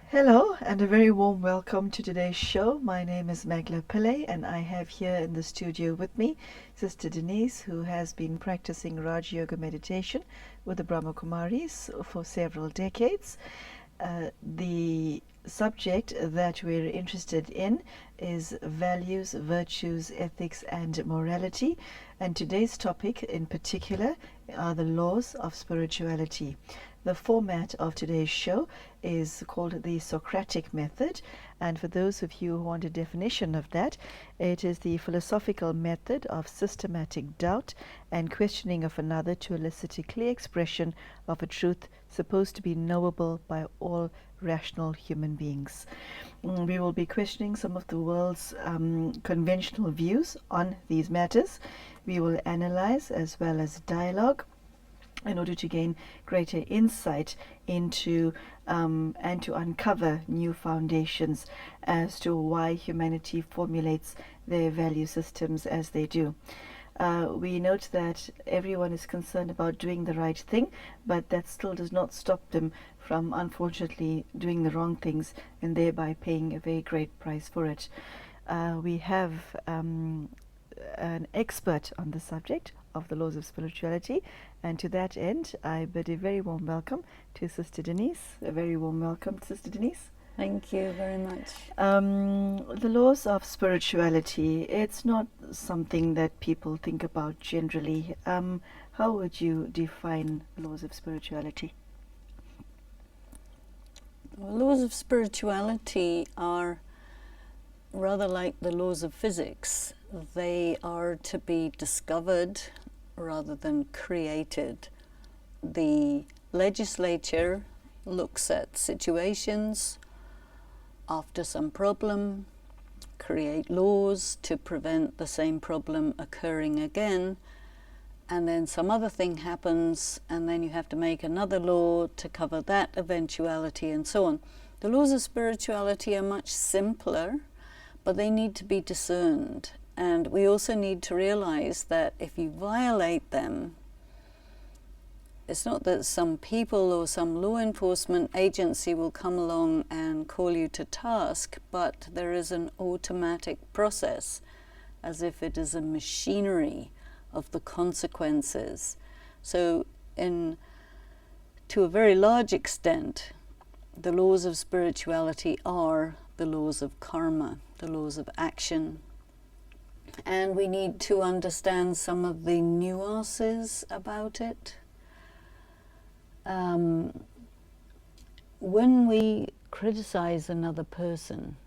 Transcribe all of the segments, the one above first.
Hello and a very warm welcome to today's show. My name is Magela Pillay and I have here in the studio with me Sister Denise, who has been practicing Raj Yoga meditation with the Brahma Kumaris for several decades. The subject that we're interested in is values, virtues, ethics and morality, and today's topic in particular are the laws of spirituality. The format of today's show is called the Socratic method, and for those of you who want a definition of that, it is the philosophical method of systematic doubt and questioning of another to elicit a clear expression of a truth supposed to be knowable by all rational human beings. We will be questioning some of the world's conventional views on these matters. We will analyze as well as dialogue in order to gain greater insight into and to uncover new foundations as to why humanity formulates their value systems as they do. We note that everyone is concerned about doing the right thing, but that still does not stop them from unfortunately doing the wrong things and thereby paying a very great price for it. We have an expert on the subject of the laws of spirituality, and to that end I bid a very warm welcome to Sister Denise. A very warm welcome, Sister Denise. Thank you very much. The laws of spirituality, it's not something that people think about generally. How would you define the laws of spirituality? Well, laws of spirituality are rather like the laws of physics. They are to be discovered rather than created. The legislature looks at situations after some problem, create laws to prevent the same problem occurring again, and then some other thing happens and then you have to make another law to cover that eventuality and so on. The laws of spirituality are much simpler, but they need to be discerned. And we also need to realize that if you violate them, it's not that some people or some law enforcement agency will come along and call you to task, but there is an automatic process, as if it is a machinery of the consequences. So to a very large extent, the laws of spirituality are the laws of karma, the laws of action. And we need to understand some of the nuances about it. When we criticize another person,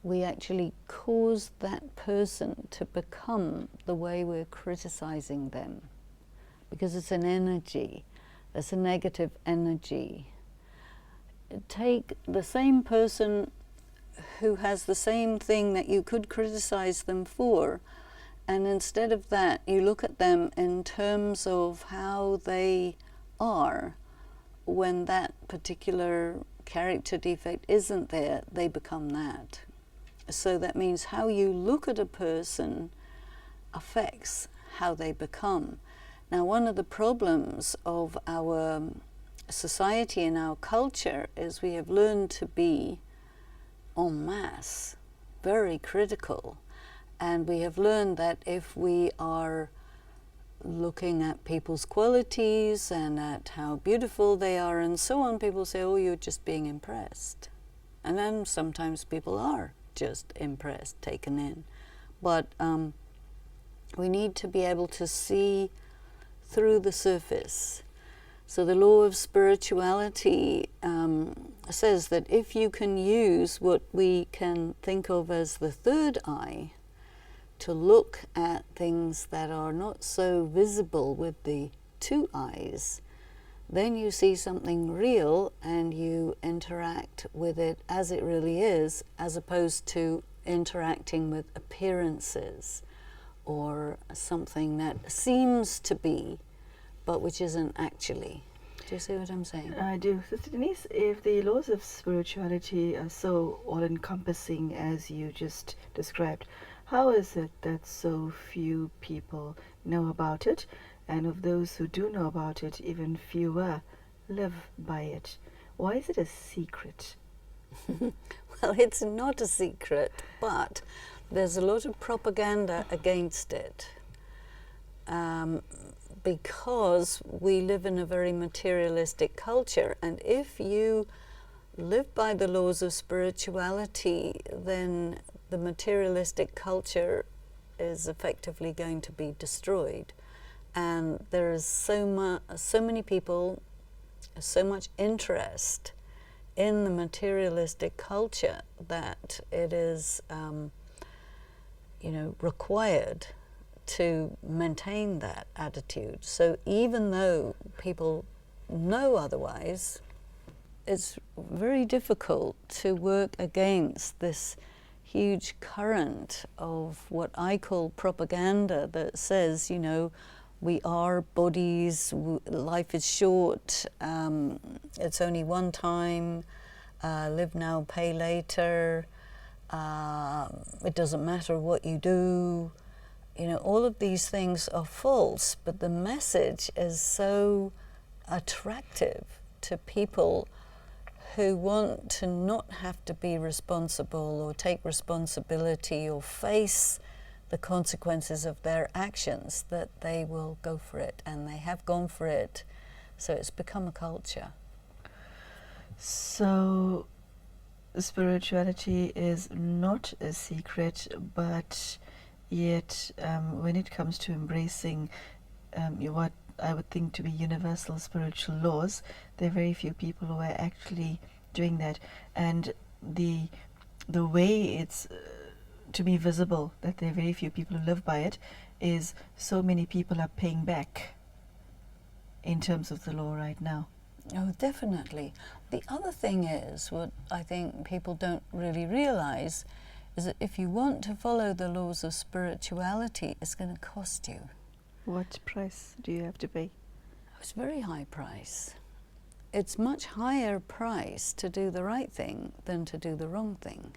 we actually cause that person to become the way we're criticizing them, because it's an energy, it's a negative energy. Take the same person who has the same thing that you could criticize them for, and instead of that you look at them in terms of how they are. When that particular character defect isn't there, they become that. So that means how you look at a person affects how they become. Now, one of the problems of our society and our culture is we have learned to be en masse, very critical, and we have learned that if we are looking at people's qualities and at how beautiful they are and so on, people say, oh, you're just being impressed. And then sometimes people are just impressed, taken in. But we need to be able to see through the surface. So the law of spirituality says that if you can use what we can think of as the third eye to look at things that are not so visible with the two eyes, then you see something real and you interact with it as it really is, as opposed to interacting with appearances or something that seems to be, but which isn't actually. Do you see what I'm saying? I do. Sister Denise, if the laws of spirituality are so all-encompassing as you just described, how is it that so few people know about it, and of those who do know about it, even fewer live by it? Why is it a secret? Well, it's not a secret, but there's a lot of propaganda against it. Because we live in a very materialistic culture, and if you live by the laws of spirituality, then the materialistic culture is effectively going to be destroyed. And there is so many people, so much interest in the materialistic culture that it is, required to maintain that attitude. So even though people know otherwise, it's very difficult to work against this huge current of what I call propaganda that says, we are bodies, life is short, it's only one time, live now, pay later, it doesn't matter what you do. All of these things are false, but the message is so attractive to people who want to not have to be responsible or take responsibility or face the consequences of their actions, that they will go for it, and they have gone for it. So it's become a culture. So spirituality is not a secret, but yet when it comes to embracing what I would think to be universal spiritual laws, there are very few people who are actually doing that. And the way it's to be visible that there are very few people who live by it is so many people are paying back in terms of the law right now. Oh, definitely. The other thing is, what I think people don't really realize, is that if you want to follow the laws of spirituality, it's going to cost you. What price do you have to pay? It's a very high price. It's much higher price to do the right thing than to do the wrong thing.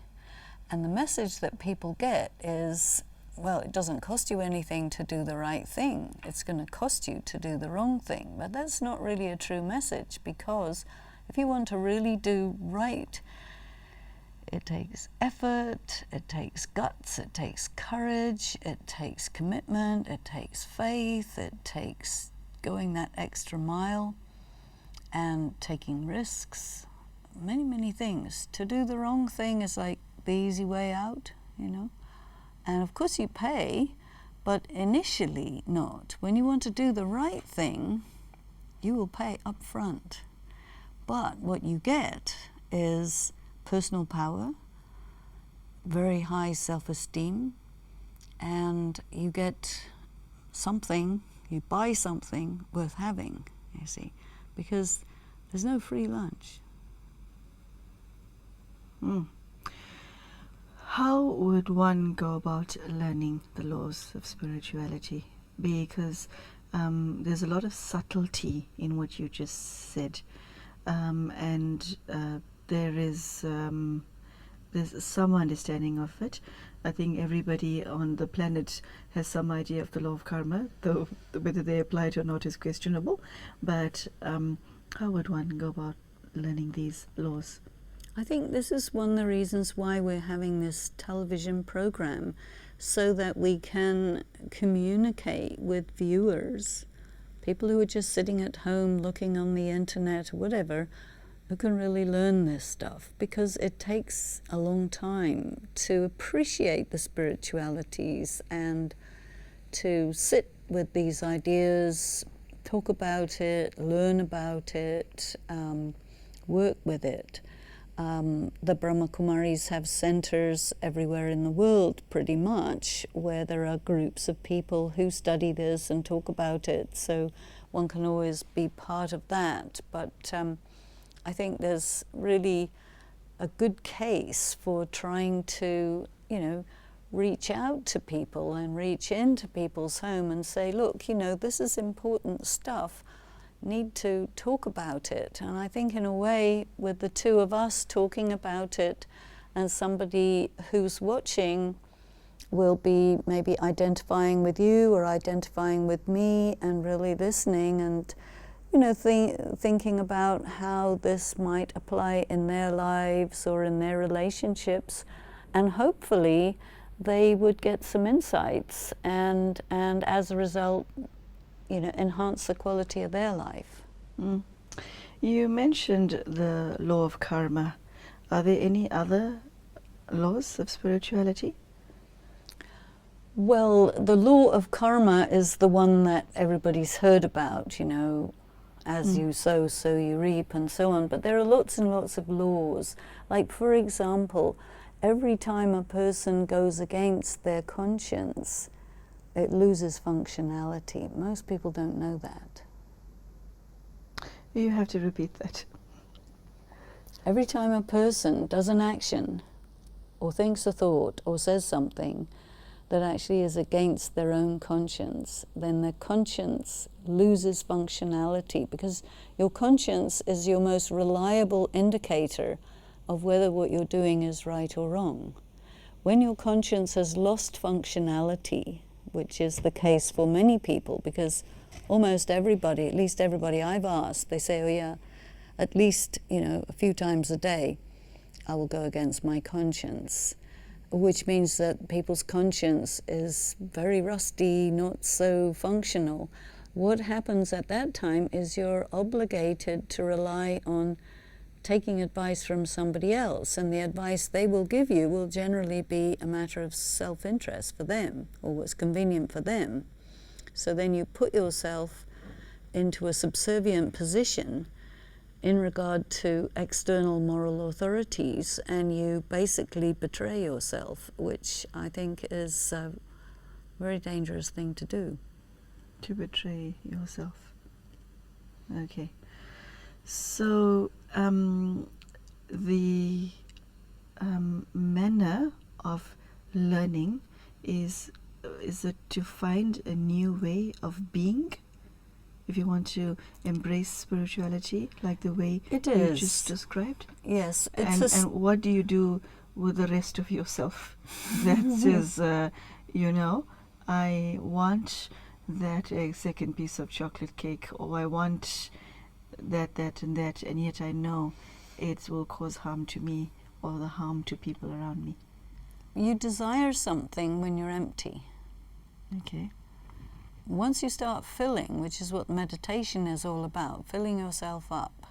And the message that people get is, well, it doesn't cost you anything to do the right thing. It's going to cost you to do the wrong thing. But that's not really a true message, because if you want to really do right, it takes effort, it takes guts, it takes courage, it takes commitment, it takes faith, it takes going that extra mile and taking risks, many, many things. To do the wrong thing is like the easy way out, And of course you pay, but initially not. When you want to do the right thing, you will pay up front. But what you get is personal power, very high self-esteem, and you get something, you buy something worth having, you see, because there's no free lunch. How would one go about learning the laws of spirituality? Because there's a lot of subtlety in what you just said, and there's some understanding of it. I think everybody on the planet has some idea of the law of karma, though whether they apply it or not is questionable. But how would one go about learning these laws? I think this is one of the reasons why we're having this television program, so that we can communicate with viewers, people who are just sitting at home looking on the internet or whatever, who can really learn this stuff, because it takes a long time to appreciate the spiritualities and to sit with these ideas, talk about it, learn about it, work with it. The Brahma Kumaris have centers everywhere in the world, pretty much, where there are groups of people who study this and talk about it. So one can always be part of that. But I think there's really a good case for trying to, reach out to people and reach into people's home and say, look, this is important stuff. Need to talk about it. And I think in a way, with the two of us talking about it, and somebody who's watching will be maybe identifying with you or identifying with me and really listening and thinking about how this might apply in their lives or in their relationships, and hopefully they would get some insights and as a result enhance the quality of their life. You mentioned the law of karma. Are there any other laws of spirituality? Well, the law of karma is the one that everybody's heard about, as you sow, so you reap, and so on. But there are lots and lots of laws. Like, for example, every time a person goes against their conscience, it loses functionality. Most people don't know that. You have to repeat that. Every time a person does an action, or thinks a thought, or says something that actually is against their own conscience, then their conscience loses functionality, because your conscience is your most reliable indicator of whether what you're doing is right or wrong. When your conscience has lost functionality, which is the case for many people, because almost everybody, at least everybody I've asked, they say, oh yeah, at least, a few times a day, I will go against my conscience, which means that people's conscience is very rusty, not so functional. What happens at that time is you're obligated to rely on taking advice from somebody else, and the advice they will give you will generally be a matter of self-interest for them, or what's convenient for them. So then you put yourself into a subservient position in regard to external moral authorities, and you basically betray yourself, which I think is a very dangerous thing to do. To betray yourself. Okay. So the manner of learning is it to find a new way of being? If you want to embrace spirituality like the way you just described? Yes. And what do you do with the rest of yourself? That says, I want that second piece of chocolate cake, or I want that, and that, and yet I know it will cause harm to me or the harm to people around me. You desire something when you're empty. Okay. Once you start filling, which is what meditation is all about, filling yourself up,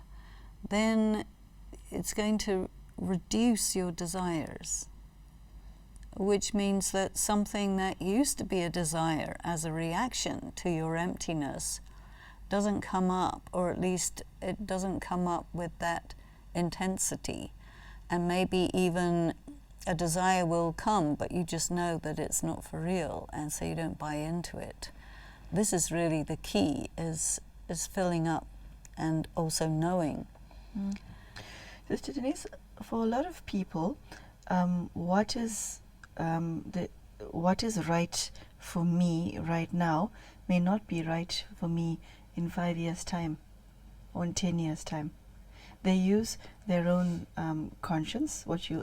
then it's going to reduce your desires, which means that something that used to be a desire as a reaction to your emptiness doesn't come up, or at least it doesn't come up with that intensity. And maybe even a desire will come, but you just know that it's not for real, and so you don't buy into it. This is really the key, is filling up and also knowing. Sister Denise, for a lot of people, what is right for me right now may not be right for me in 5 years' time or in 10 years' time. They use their own conscience, what you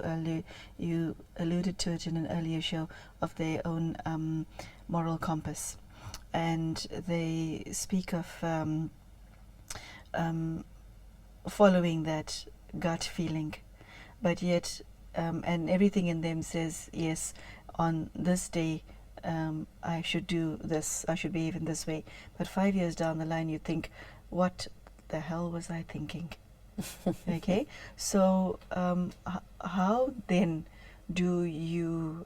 alluded to it in an earlier show, of their own moral compass. And they speak of following that gut feeling, but yet and everything in them says, yes, on this day I should do this, I should behave in this way. But 5 years down the line you think, what the hell was I thinking? Okay, so how then do you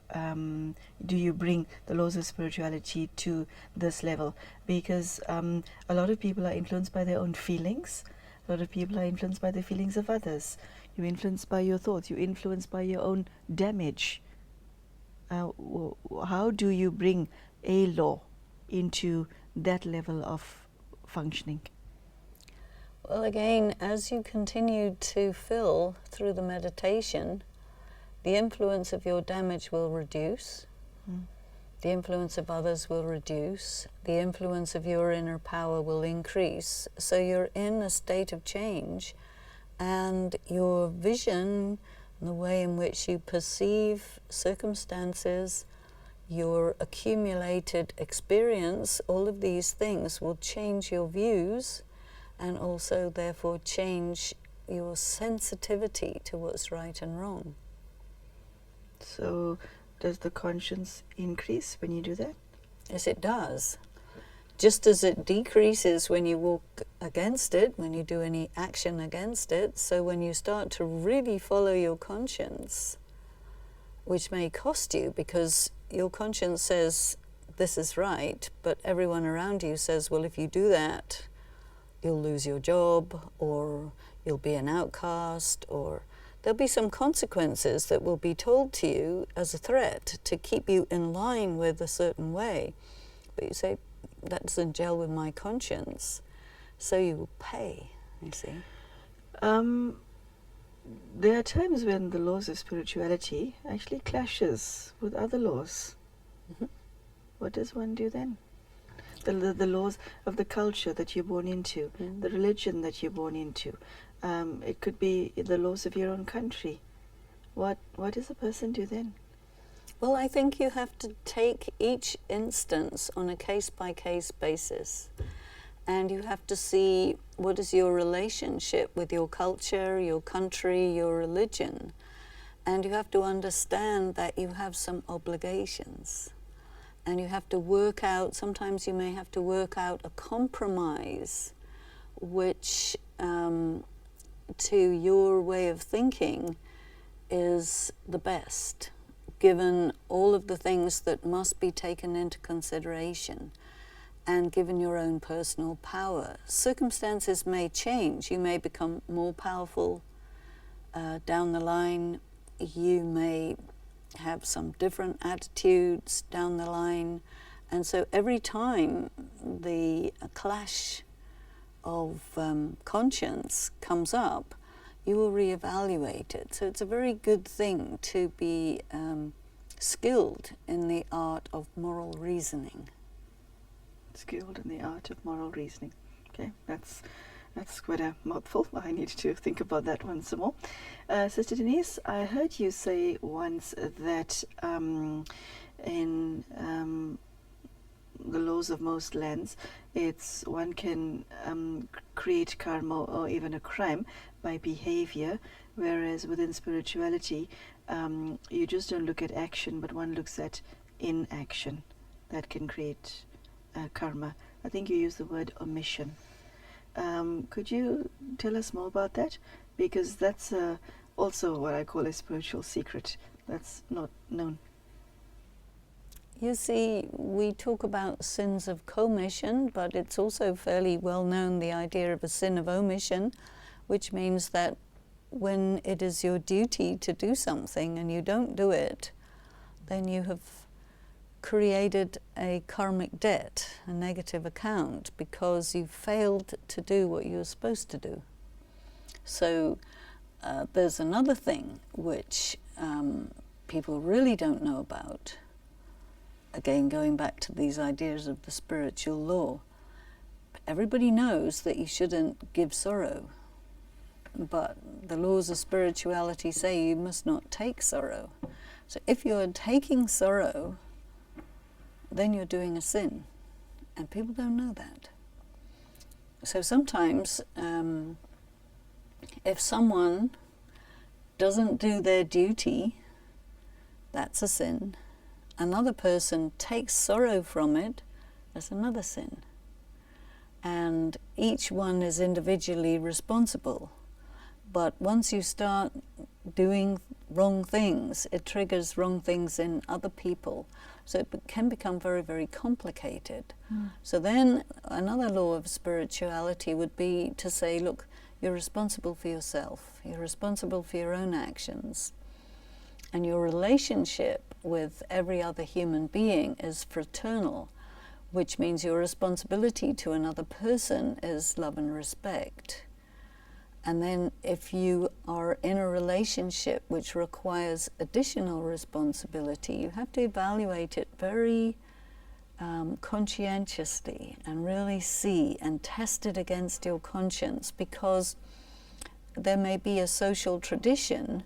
bring the laws of spirituality to this level? Because a lot of people are influenced by their own feelings. A lot of people are influenced by the feelings of others. You're influenced by your thoughts. You're influenced by your own damage. How do you bring a law into that level of functioning? Well, again, as you continue to fill through the meditation, the influence of your damage will reduce. The influence of others will reduce. The influence of your inner power will increase. So you're in a state of change, and your vision, the way in which you perceive circumstances, your accumulated experience, all of these things will change your views and also therefore change your sensitivity to what's right and wrong. So does the conscience increase when you do that? Yes, it does. Just as it decreases when you walk against it, when you do any action against it, so when you start to really follow your conscience, which may cost you because your conscience says this is right, but everyone around you says, well, if you do that, you'll lose your job, or you'll be an outcast, or there'll be some consequences that will be told to you as a threat to keep you in line with a certain way. But you say, that doesn't gel with my conscience, so you will pay, you see. There are times when the laws of spirituality actually clashes with other laws. What does one do then? The laws of the culture that you're born into, the religion that you're born into. It could be the laws of your own country. What does a person do then? Well, I think you have to take each instance on a case-by-case basis. And you have to see what is your relationship with your culture, your country, your religion. And you have to understand that you have some obligations. And you have to work out, sometimes you may have to work out a compromise which, to your way of thinking, is the best, given all of the things that must be taken into consideration. And given your own personal power. Circumstances may change. You may become more powerful down the line. You may have some different attitudes down the line. And so every time the clash of conscience comes up, you will reevaluate it. So it's a very good thing to be skilled in the art of moral reasoning. Skilled in the art of moral reasoning. Okay, that's quite a mouthful. I need to think about that one some more. Sister Denise, I heard you say once that in the laws of most lands, it's one can create karma or even a crime by behavior, whereas within spirituality, you just don't look at action, but one looks at inaction that can create karma. I think you use the word omission. Could you tell us more about that? Because that's also what I call a spiritual secret that's not known. You see, we talk about sins of commission, but it's also fairly well known, the idea of a sin of omission, which means that when it is your duty to do something and you don't do it, then you have created a karmic debt, a negative account, because you failed to do what you were supposed to do. So there's another thing which people really don't know about. Again, going back to these ideas of the spiritual law. Everybody knows that you shouldn't give sorrow, but the laws of spirituality say you must not take sorrow. So if you're taking sorrow, then you're doing a sin, and people don't know that. So sometimes if someone doesn't do their duty, that's a sin. Another person takes sorrow from it, that's another sin. And each one is individually responsible. But once you start doing wrong things, it triggers wrong things in other people. So it can become very, very complicated. So then another law of spirituality would be to say, look, you're responsible for yourself. You're responsible for your own actions. And your relationship with every other human being is fraternal, which means your responsibility to another person is love and respect. And then if you are in a relationship which requires additional responsibility, you have to evaluate it very conscientiously and really see and test it against your conscience, because there may be a social tradition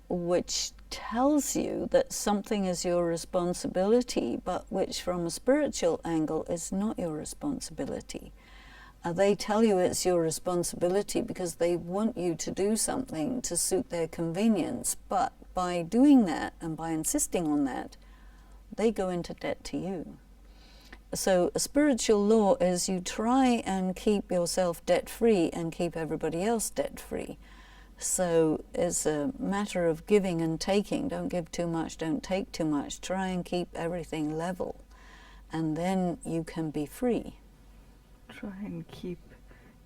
which tells you that something is your responsibility, but which from a spiritual angle is not your responsibility. They tell you it's your responsibility because they want you to do something to suit their convenience, but by doing that and by insisting on that, they go into debt to you. So a spiritual law is you try and keep yourself debt-free and keep everybody else debt-free. So it's a matter of giving and taking. Don't give too much, don't take too much. Try and keep everything level, and then you can be free. Try and keep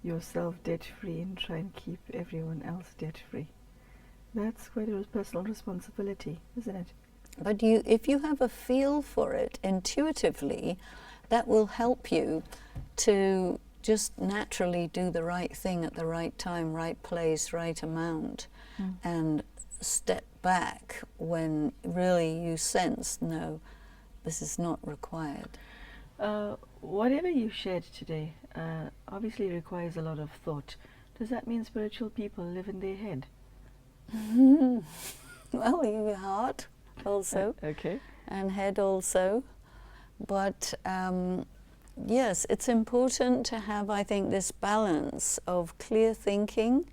yourself debt-free and try and keep everyone else debt-free. That's quite a personal responsibility, isn't it? But if you have a feel for it intuitively, that will help you to just naturally do the right thing at the right time, right place, right amount, and step back when really you sense, no, this is not required. Whatever you shared today obviously requires a lot of thought. Does that mean spiritual people live in their head? Well, your heart also, okay, and head also. But yes, it's important to have, I think, this balance of clear thinking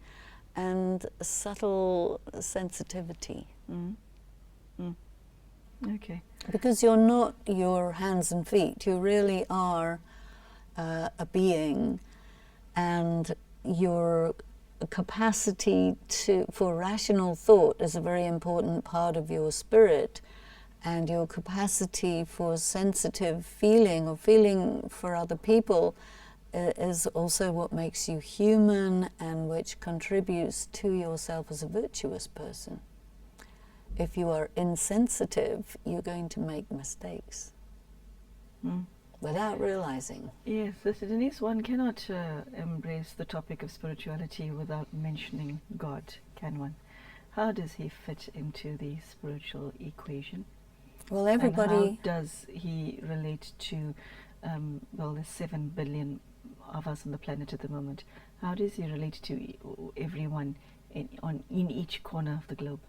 and subtle sensitivity. Okay. Because you're not your hands and feet, you really are a being, and your capacity for rational thought is a very important part of your spirit, and your capacity for sensitive feeling or feeling for other people is also what makes you human and which contributes to yourself as a virtuous person. If you are insensitive, you're going to make mistakes without realizing. Yes, Sister Denise, one cannot embrace the topic of spirituality without mentioning God, can one? How does he fit into the spiritual equation? Well, everybody... And how does he relate to, there's 7 billion of us on the planet at the moment. How does he relate to everyone in each corner of the globe?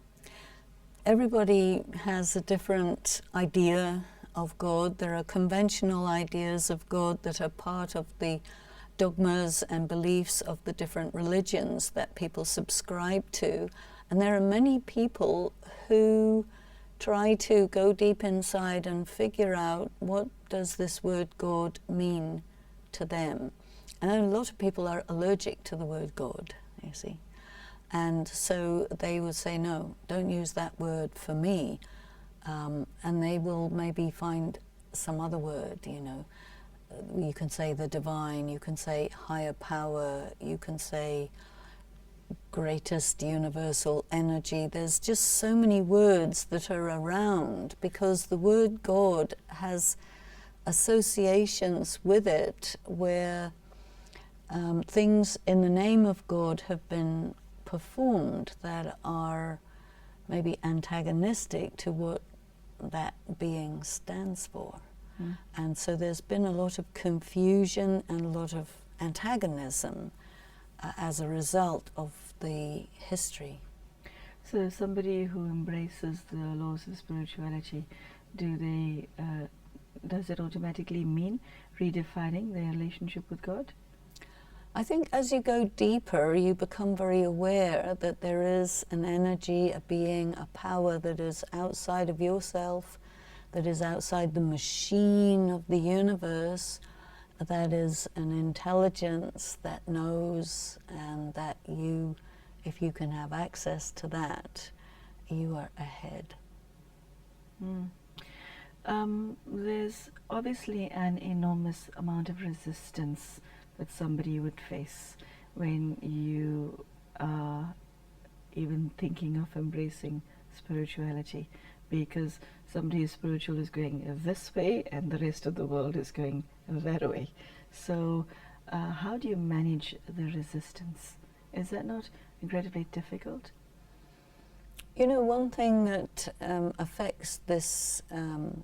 Everybody has a different idea of God. There are conventional ideas of God that are part of the dogmas and beliefs of the different religions that people subscribe to. And there are many people who try to go deep inside and figure out, what does this word God mean to them? And a lot of people are allergic to the word God, you see. And so they would say, no, don't use that word for me. And they will maybe find some other word, you know. You can say the divine, you can say higher power, you can say greatest universal energy. There's just so many words that are around, because the word God has associations with it where things in the name of God have been performed that are maybe antagonistic to what that being stands for. And so there's been a lot of confusion and a lot of antagonism as a result of the history. So somebody who embraces the laws of spirituality, does it automatically mean redefining their relationship with God? I think as you go deeper, you become very aware that there is an energy, a being, a power that is outside of yourself, that is outside the machine of the universe, that is an intelligence that knows, and that you, if you can have access to that, you are ahead. There's obviously an enormous amount of resistance that somebody would face when you are even thinking of embracing spirituality. because somebody who's spiritual is going this way and the rest of the world is going that way. So how do you manage the resistance? Is that not incredibly difficult? You know, one thing that affects this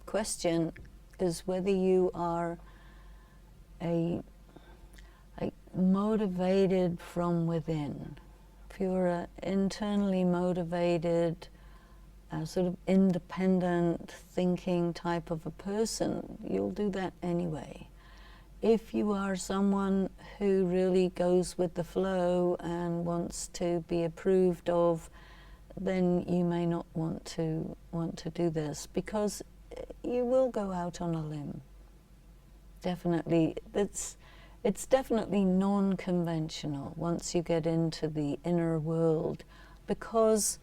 question is whether you are motivated from within. If you're an internally motivated, sort of independent thinking type of a person, you'll do that anyway. If you are someone who really goes with the flow and wants to be approved of, then you may not want to do this, because you will go out on a limb. Definitely, it's definitely non-conventional once you get into the inner world, because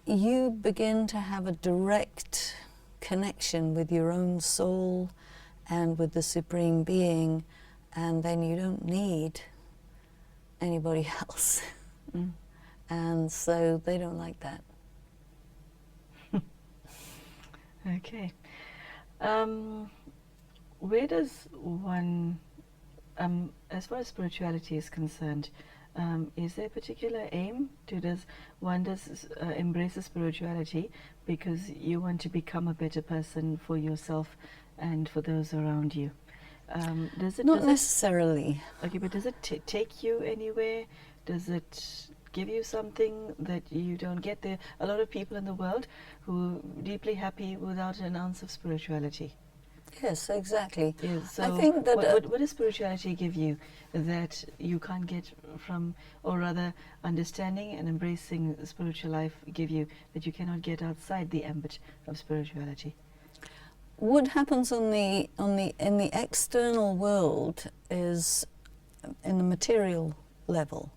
you begin to have a direct connection with your own soul and with the Supreme Being, and then you don't need anybody else. And so they don't like that. Okay. Where does one, as far as spirituality is concerned, is there a particular aim? Does one embrace spirituality because you want to become a better person for yourself and for those around you? Not necessarily. Okay, but does it take you anywhere? Does it give you something that you don't get there? A lot of people in the world who are deeply happy without an ounce of spirituality. Yes, exactly. Yes, so I think that what does spirituality give you that you can't get from, or rather, understanding and embracing spiritual life give you that you cannot get outside the ambit of spirituality? What happens in the external world is in the material level.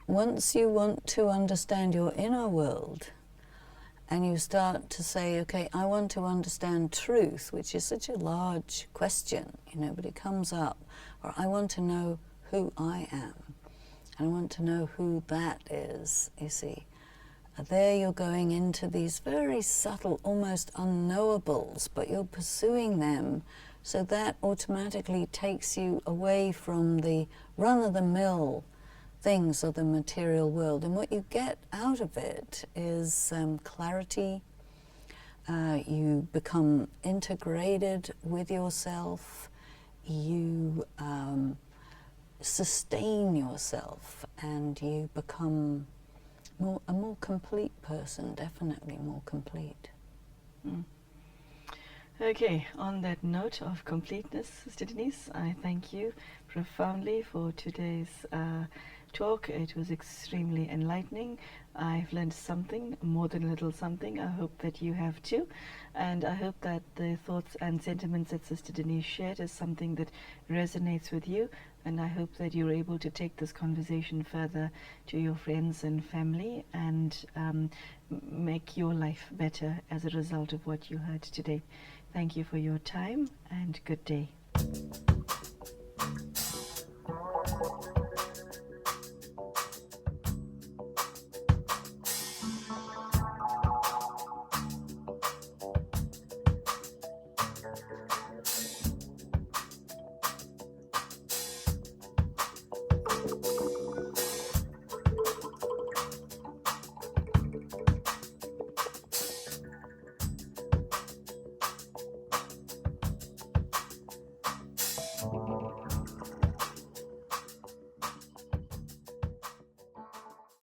Once you want to understand your inner world, and you start to say, okay, I want to understand truth, which is such a large question, you know, but it comes up, or I want to know who I am, and I want to know who that is, you see. There you're going into these very subtle, almost unknowables, but you're pursuing them, so that automatically takes you away from the run-of-the-mill things of the material world. And what you get out of it is clarity. You become integrated with yourself. You sustain yourself, and you become a more complete person, definitely more complete. Okay, on that note of completeness, Sister Denise, I thank you profoundly for today's talk. It was extremely enlightening. I've learned something, more than a little something. I hope that you have too. And I hope that the thoughts and sentiments that Sister Denise shared is something that resonates with you. And I hope that you're able to take this conversation further to your friends and family and make your life better as a result of what you heard today. Thank you for your time and good day.